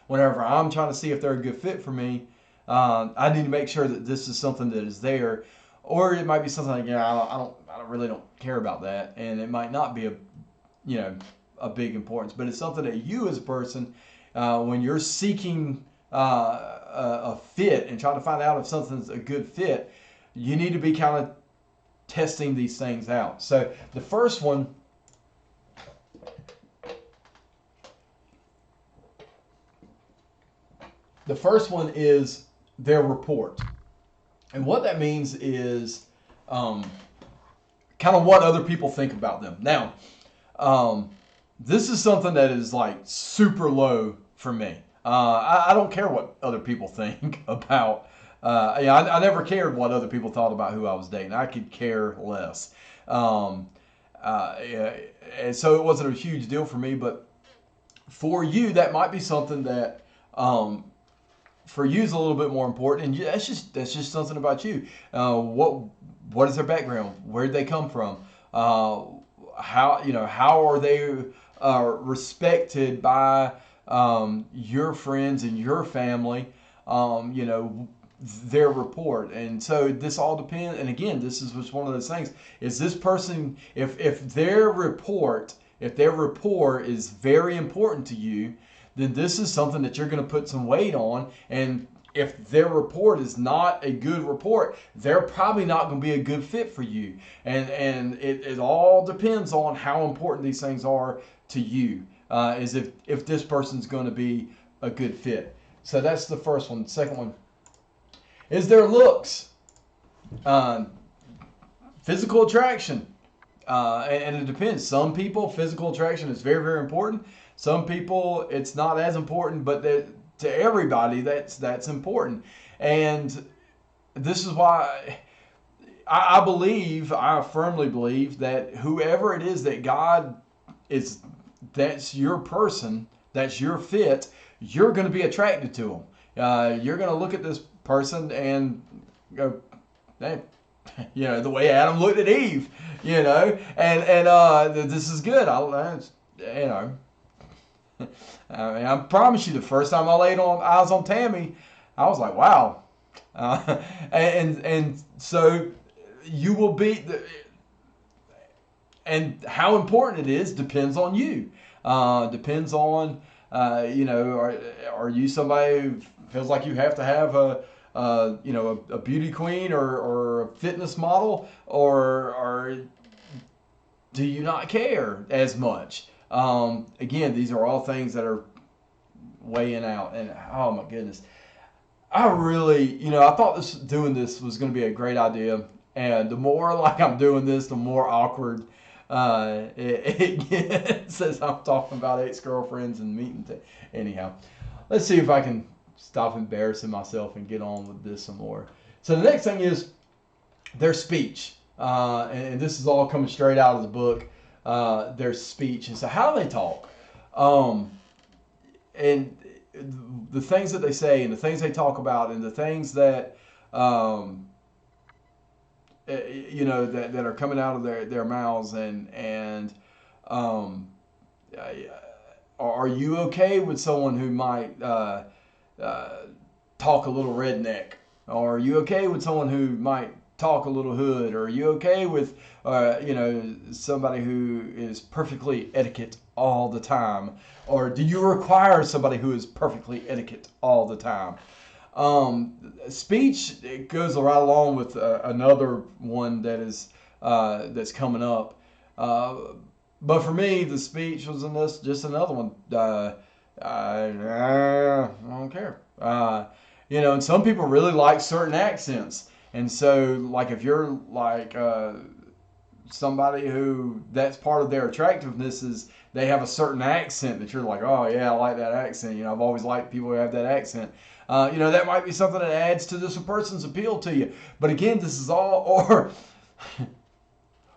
whenever I'm trying to see if they're a good fit for me. I need to make sure that this is something that is there, or it might be something like, I really don't care about that, and it might not be a big importance, but it's something that you as a person, when you're seeking a fit and trying to find out if something's a good fit, you need to be kind of testing these things out. So the first one is their report. And what that means is kind of what other people think about them. Now, this is something that is like super low for me. I don't care what other people think about. I never cared what other people thought about who I was dating. I could care less. And so it wasn't a huge deal for me. But for you, that might be something that for you is a little bit more important. And that's just something about you. What is their background? Where did they come from? How are they respected by your friends and your family, their report. And so this all depends. And again, this is just one of those things. Is this person, if their report is very important to you, then this is something that you're going to put some weight on. And if their report is not a good report, they're probably not going to be a good fit for you. And it all depends on how important these things are to you. Is if this person's going to be a good fit. So that's the first one. The second one is their looks, physical attraction, and it depends. Some people, physical attraction is very, very important. Some people, it's not as important, but to everybody, that's important. And this is why I firmly believe that whoever it is that God is, that's your person, that's your fit, you're going to be attracted to them. You're going to look at this person and go, hey, the way Adam looked at Eve, and this is good. I promise you, the first time I laid eyes on Tammy, I was like, wow. And so you will be, and how important it is depends on you. Depends on, are you somebody who feels like you have to have a beauty queen or a fitness model, or do you not care as much? Again, these are all things that are weighing out, and oh my goodness, I really, I thought doing this was going to be a great idea, and the more like I'm doing this, the more awkward it gets as I'm talking about ex-girlfriends and meeting. Anyhow, let's see if I can stop embarrassing myself and get on with this some more. So the next thing is their speech, and this is all coming straight out of the book. Their speech, and so how they talk, and the things that they say, and the things they talk about, and the things that that are coming out of their mouths, and are you okay with someone who might talk a little redneck? Or are you okay with someone who might talk a little hood? Or are you okay with somebody who is perfectly etiquette all the time? Or do you require somebody who is perfectly etiquette all the time? Speech, it goes right along with another one that is that's coming up. But for me, the speech was in this just another one. I don't care. And some people really like certain accents, and so like if you're like somebody who that's part of their attractiveness is they have a certain accent that you're like, oh yeah, I like that accent. I've always liked people who have that accent. That might be something that adds to this person's appeal to you. But again, this is all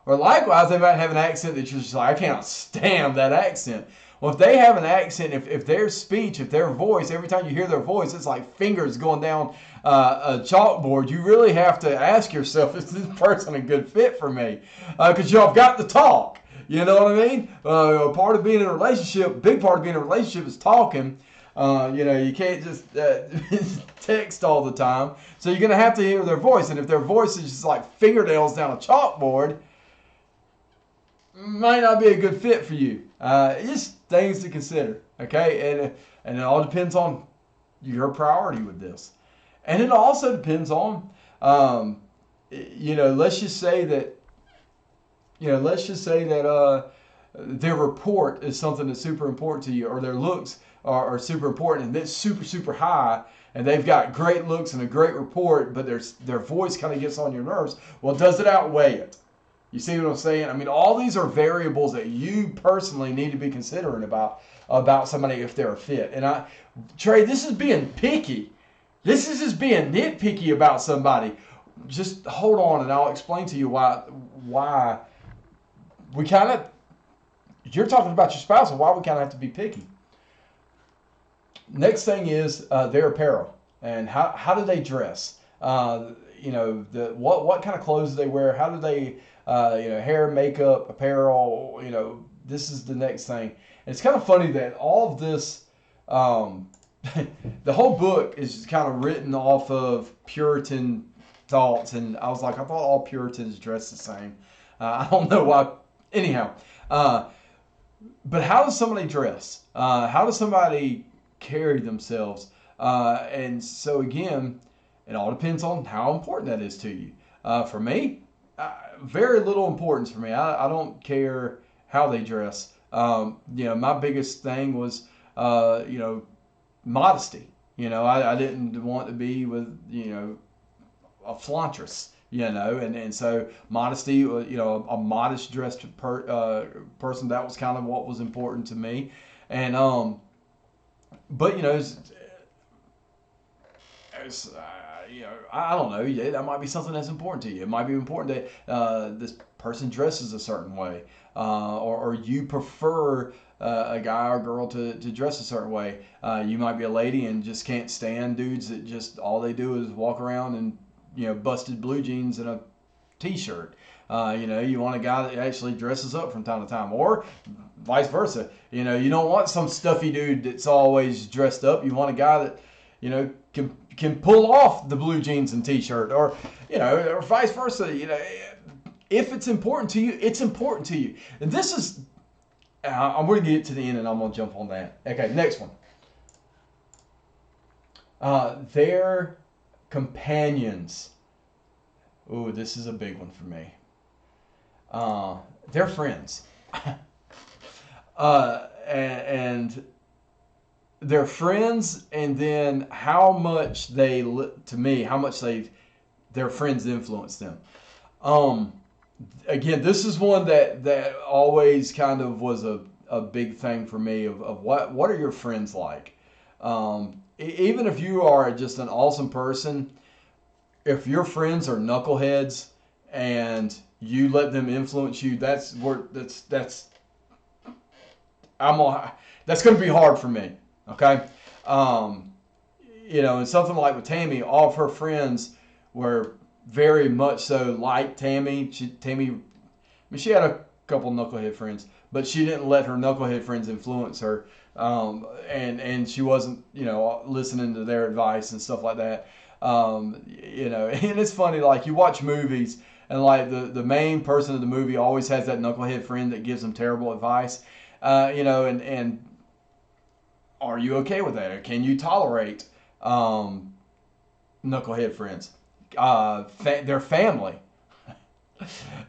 or likewise, they might have an accent that you're just like, I cannot stand that accent. Well, if they have an accent, if their speech, if their voice, every time you hear their voice, it's like fingers going down a chalkboard, you really have to ask yourself, is this person a good fit for me? Because y'all have got to talk. You know what I mean? Part of being in a relationship, big part of being in a relationship is talking. You can't just text all the time. So you're going to have to hear their voice. And if their voice is just like fingernails down a chalkboard, might not be a good fit for you. Just things to consider, okay? And it all depends on your priority with this, and it also depends on, let's just say that, their report is something that's super important to you, or their looks are super important, and it's super super high, and they've got great looks and a great report, but their voice kind of gets on your nerves. Well, does it outweigh it? You see what I'm saying? I mean, all these are variables that you personally need to be considering about somebody if they're a fit. And Trey, this is being picky. This is just being nitpicky about somebody. Just hold on, and I'll explain to you why we kind of. You're talking about your spouse, and why we kind of have to be picky. Next thing is their apparel and how do they dress. What kind of clothes do they wear? How do they hair, makeup, apparel, this is the next thing. And it's kind of funny that all of this, the whole book is kind of written off of Puritan thoughts. And I was like, I thought all Puritans dressed the same. I don't know why. Anyhow, but how does somebody dress? How does somebody carry themselves? And so again, it all depends on how important that is to you. For me, very little importance for me. I don't care how they dress. My biggest thing was, modesty. I didn't want to be with, a flauntress, and so modesty, a modest dressed person, that was kind of what was important to me. And, but, I don't know. Yeah, that might be something that's important to you. It might be important that this person dresses a certain way, or you prefer a guy or girl to dress a certain way. You might be a lady and just can't stand dudes that just all they do is walk around in busted blue jeans and a t-shirt. You want a guy that actually dresses up from time to time, or vice versa. You don't want some stuffy dude that's always dressed up. You want a guy that can pull off the blue jeans and t-shirt, or or vice versa. If it's important to you, it's important to you. And this is, I'm going to get to the end, and I'm going to jump on that. Okay, next one. Their companions. Ooh, this is a big one for me. Their friends. And their friends, and then how much their friends influence them. Again, this is one that always kind of was a big thing for me of what are your friends like. Even if you are just an awesome person, if your friends are knuckleheads and you let them influence you, that's going to be hard for me. Okay. And something like with Tammy, all of her friends were very much so like Tammy. She had a couple knucklehead friends, but she didn't let her knucklehead friends influence her. And she wasn't, listening to their advice and stuff like that. And it's funny, like you watch movies and like the main person of the movie always has that knucklehead friend that gives them terrible advice. And are you okay with that? Or can you tolerate knucklehead friends? Their family.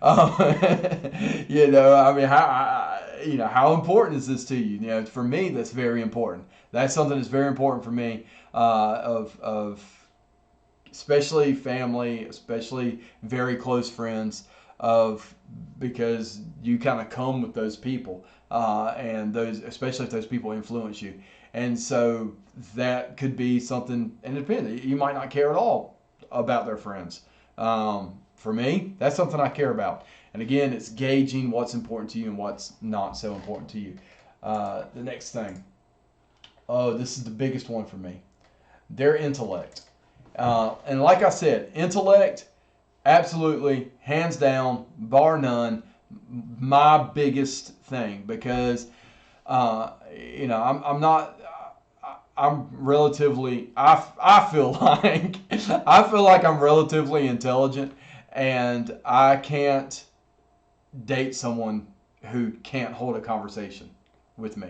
I mean, how important is this to you? For me, that's very important. That's something that's very important for me. Of especially family, especially very close friends, of because you kind of come with those people, and those, especially if those people influence you, and so that could be something. And it depends. You might not care at all about their friends. For me, that's something I care about. And again, it's gauging what's important to you and what's not so important to you. The next thing. Oh, this is the biggest one for me. Their intellect. And like I said, intellect, absolutely, hands down, bar none, my biggest thing. Because, I'm not. I'm relatively. I feel like I feel like I'm relatively intelligent, and I can't date someone who can't hold a conversation with me.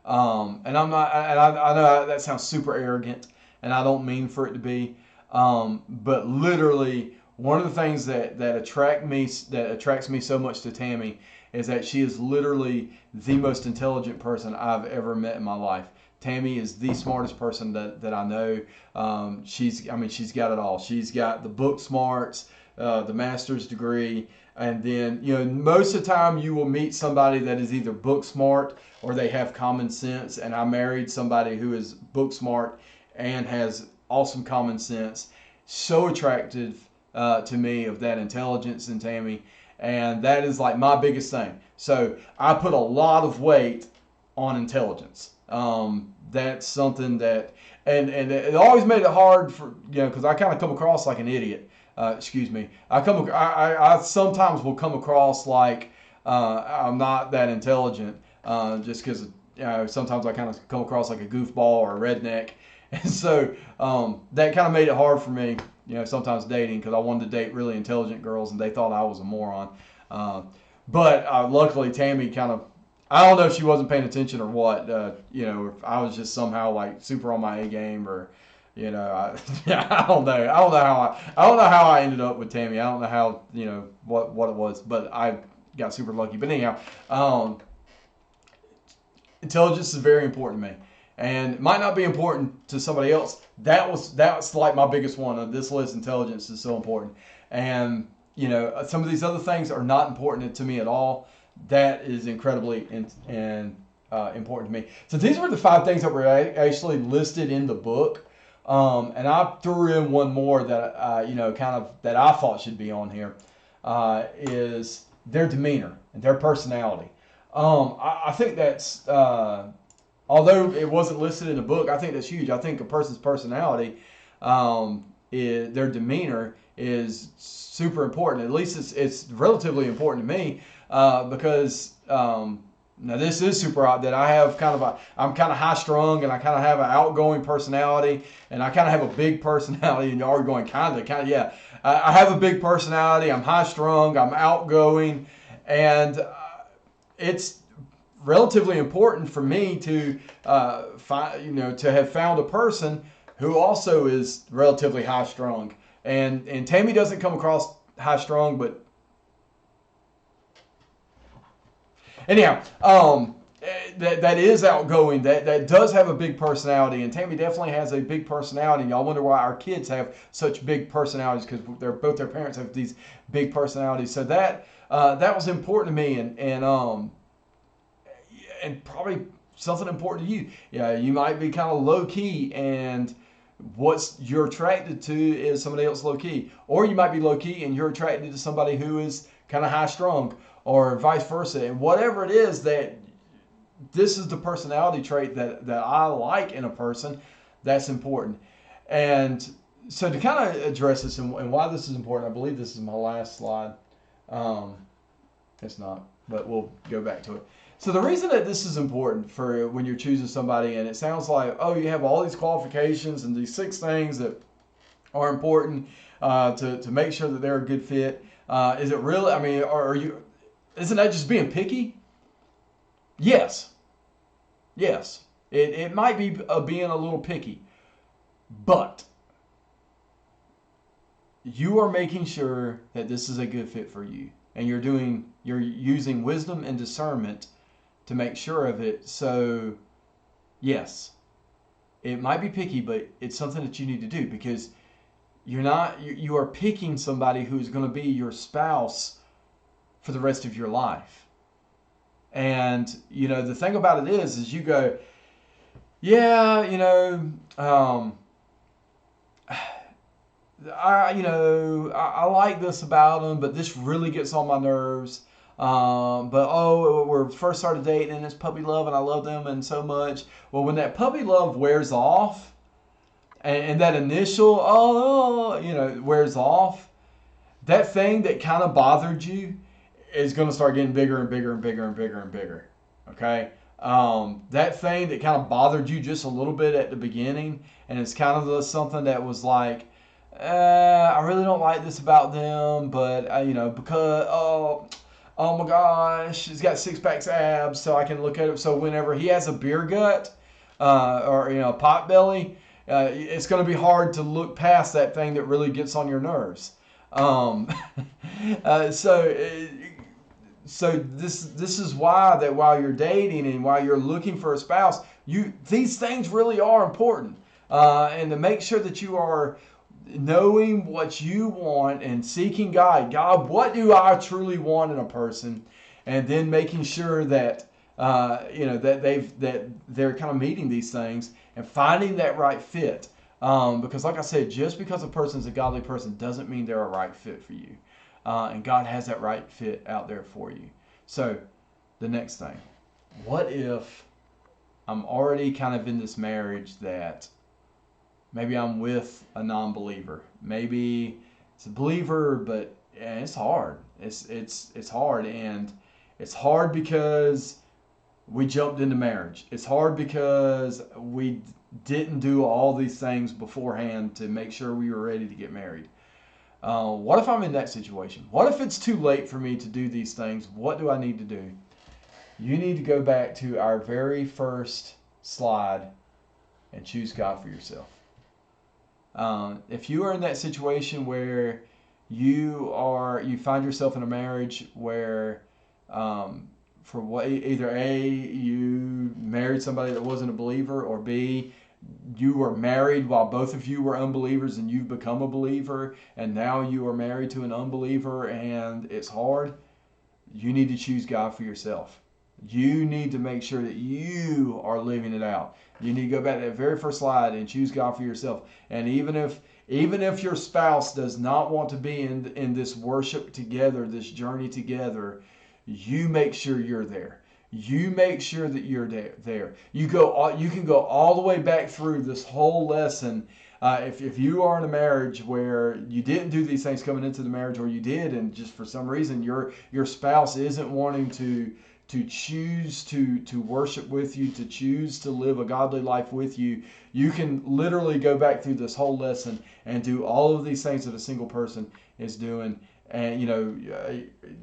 And I'm not, and I know that sounds super arrogant, and I don't mean for it to be. But literally, one of the things that attracts me so much to Tammy is that she is literally the most intelligent person I've ever met in my life. Tammy is the smartest person that I know. She's got it all. She's got the book smarts, the master's degree, and then most of the time you will meet somebody that is either book smart or they have common sense. And I married somebody who is book smart and has awesome common sense. So attractive to me of that intelligence in Tammy, and that is like my biggest thing. So I put a lot of weight on intelligence. That's something that, and it always made it hard for because I kind of come across like an idiot. Excuse me. I sometimes will come across like I'm not that intelligent, just because sometimes I kind of come across like a goofball or a redneck, and so that kind of made it hard for me. Sometimes dating, because I wanted to date really intelligent girls and they thought I was a moron. But luckily Tammy kind of, I don't know if she wasn't paying attention or what, if I was just somehow like super on my A game, or I don't know. I don't know how I ended up with Tammy. I don't know how, what it was, but I got super lucky. But anyhow, intelligence is very important to me, and it might not be important to somebody else. That's like my biggest one on this list. Intelligence is so important, and some of these other things are not important to me at all. That is incredibly important to me. So these were the 5 things that were actually listed in the book, and I threw in one more that kind of that I thought should be on here, is their demeanor and their personality. I think that's although it wasn't listed in the book, I think that's huge. I think a person's personality, their demeanor is super important. At least it's relatively important to me, because now this is super odd that I have I'm kind of high strung, and I kind of have an outgoing personality, and I kind of have a big personality. And y'all are going kind of yeah. I have a big personality. I'm high strung. I'm outgoing, and it's relatively important for me to to have found a person who also is relatively high strung. And Tammy doesn't come across high strung, but anyhow, that is outgoing. That does have a big personality, and Tammy definitely has a big personality. And y'all wonder why our kids have such big personalities, because both their parents have these big personalities. So that was important to me, and probably something important to you. Yeah, you might be kind of low key, and what you're attracted to is somebody else low key, or you might be low key and you're attracted to somebody who is kind of high strung, or vice versa. And whatever it is, that this is the personality trait that I like in a person, that's important. And so to kind of address this and why this is important, I believe this is my last slide. It's not, but we'll go back to it. So the reason that this is important for when you're choosing somebody, and it sounds like, oh, you have all these qualifications and these 6 things that are important to make sure that they're a good fit. Is it really? I mean, isn't that just being picky? Yes. It might be being a little picky, but you are making sure that this is a good fit for you, and you're using wisdom and discernment to make sure of it. So, yes, it might be picky, but it's something that you need to do, because you are picking somebody who is going to be your spouse for the rest of your life. And, the thing about it is you go, yeah, I like this about him, but this really gets on my nerves. But we're first started dating and it's puppy love and I love them and so much. Well, when that puppy love wears off, and that initial wears off, that thing that kind of bothered you is going to start getting bigger and bigger and bigger and bigger and bigger. Okay. That thing that kind of bothered you just a little bit at the beginning, and it's kind of something that was like, I really don't like this about them, but because oh my gosh, he's got 6-pack abs, so I can look at it. So whenever he has a beer gut or pot belly, it's going to be hard to look past that thing that really gets on your nerves. So this is why that while you're dating and while you're looking for a spouse, these things really are important, and to make sure that you are knowing what you want and seeking God, what do I truly want in a person, and then making sure that that they're kind of meeting these things and finding that right fit. Because like I said, just because a person's a godly person doesn't mean they're a right fit for you. And God has that right fit out there for you. So the next thing, what if I'm already kind of in this marriage that maybe I'm with a non-believer? Maybe it's a believer, but it's hard. It's hard, and it's hard because we jumped into marriage. It's hard because we didn't do all these things beforehand to make sure we were ready to get married. What if I'm in that situation? What if it's too late for me to do these things? What do I need to do? You need to go back to our very first slide and choose God for yourself. If you are in that situation where you find yourself in a marriage where for what either A, you married somebody that wasn't a believer, or B, you were married while both of you were unbelievers and you've become a believer, and now you are married to an unbeliever and it's hard, you need to choose God for yourself. You need to make sure that you are living it out. You need to go back to that very first slide and choose God for yourself. And even if your spouse does not want to be in this worship together, this journey together, you make sure you're there. You make sure that you're there. You can go all the way back through this whole lesson. If you are in a marriage where you didn't do these things coming into the marriage, or you did, and just for some reason your spouse isn't wanting to choose to worship with you, to choose to live a godly life with you, you can literally go back through this whole lesson and do all of these things that a single person is doing. And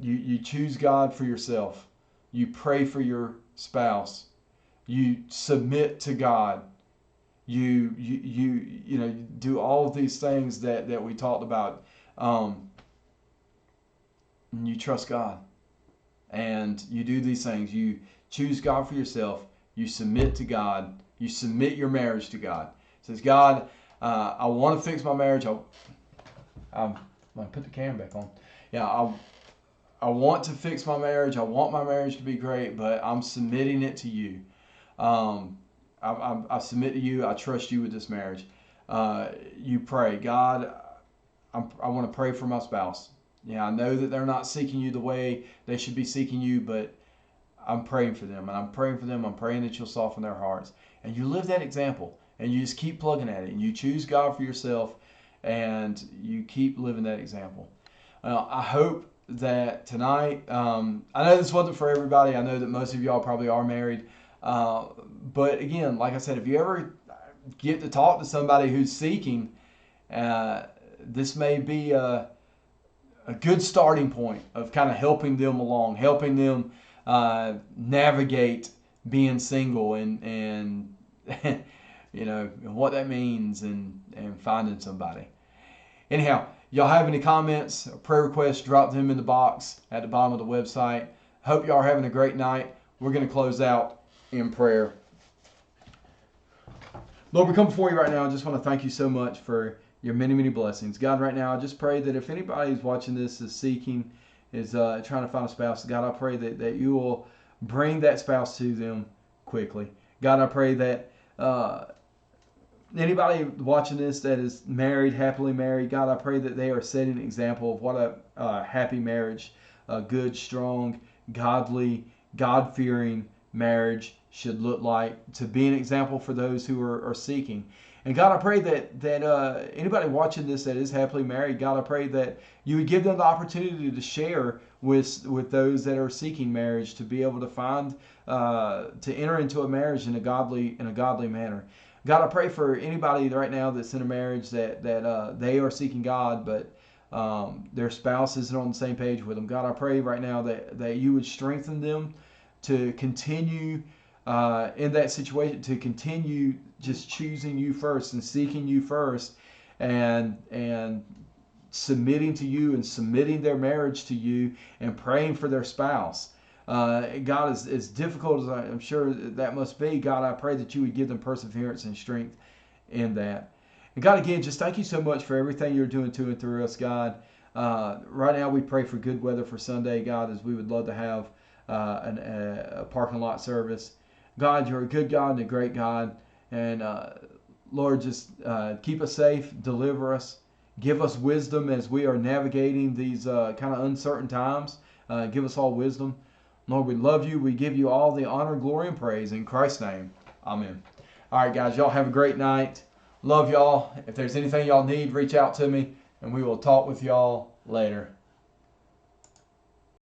you choose God for yourself. You pray for your spouse. You submit to God. You do all of these things that we talked about. And you trust God. And you do these things. You choose God for yourself. You submit to God. You submit your marriage to God. It says, God, I want to fix my marriage. I'm going to put the camera back on. Yeah, I want to fix my marriage. I want my marriage to be great, but I'm submitting it to you. I submit to you. I trust you with this marriage. You pray, God, I want to pray for my spouse. Yeah, I know that they're not seeking you the way they should be seeking you, but I'm praying for them, and I'm praying for them. I'm praying that you'll soften their hearts. And you live that example, and you just keep plugging at it, and you choose God for yourself, and you keep living that example. I hope that tonight, I know this wasn't for everybody. I know that most of y'all probably are married. But again, like I said, if you ever get to talk to somebody who's seeking, this may be a good starting point of kind of helping them along, helping them navigate being single and what that means and finding somebody. Anyhow, y'all have any comments or prayer requests, drop them in the box at the bottom of the website. Hope y'all are having a great night. we're going to close out in prayer. Lord, we come before you right now. I just want to thank you so much for your many, many blessings. God, right now, I just pray that if anybody who's watching this is seeking, is trying to find a spouse, God, I pray that you will bring that spouse to them quickly. God, I pray that anybody watching this that is married, happily married, God, I pray that they are setting an example of what a happy marriage, a good, strong, godly, God-fearing marriage should look like, to be an example for those who are seeking. And God, I pray that anybody watching this that is happily married, God, I pray that you would give them the opportunity to share with those that are seeking marriage, to be able to find, to enter into a marriage in a godly manner. God, I pray for anybody right now that's in a marriage that they are seeking God, but their spouse isn't on the same page with them. God, I pray right now that you would strengthen them to continue in that situation, to continue just choosing you first and seeking you first, and submitting to you and submitting their marriage to you and praying for their spouse. God, as difficult as I'm sure that must be, God, I pray that you would give them perseverance and strength in that. And God, again, just thank you so much for everything you're doing to and through us, God. Right now we pray for good weather for Sunday, God, as we would love to have a parking lot service. God, you're a good God and a great God. And Lord, just keep us safe, deliver us, give us wisdom as we are navigating these kind of uncertain times. Give us all wisdom. Lord, we love you. We give you all the honor, glory, and praise. In Christ's name, amen. All right, guys, y'all have a great night. Love y'all. If there's anything y'all need, reach out to me, and we will talk with y'all later.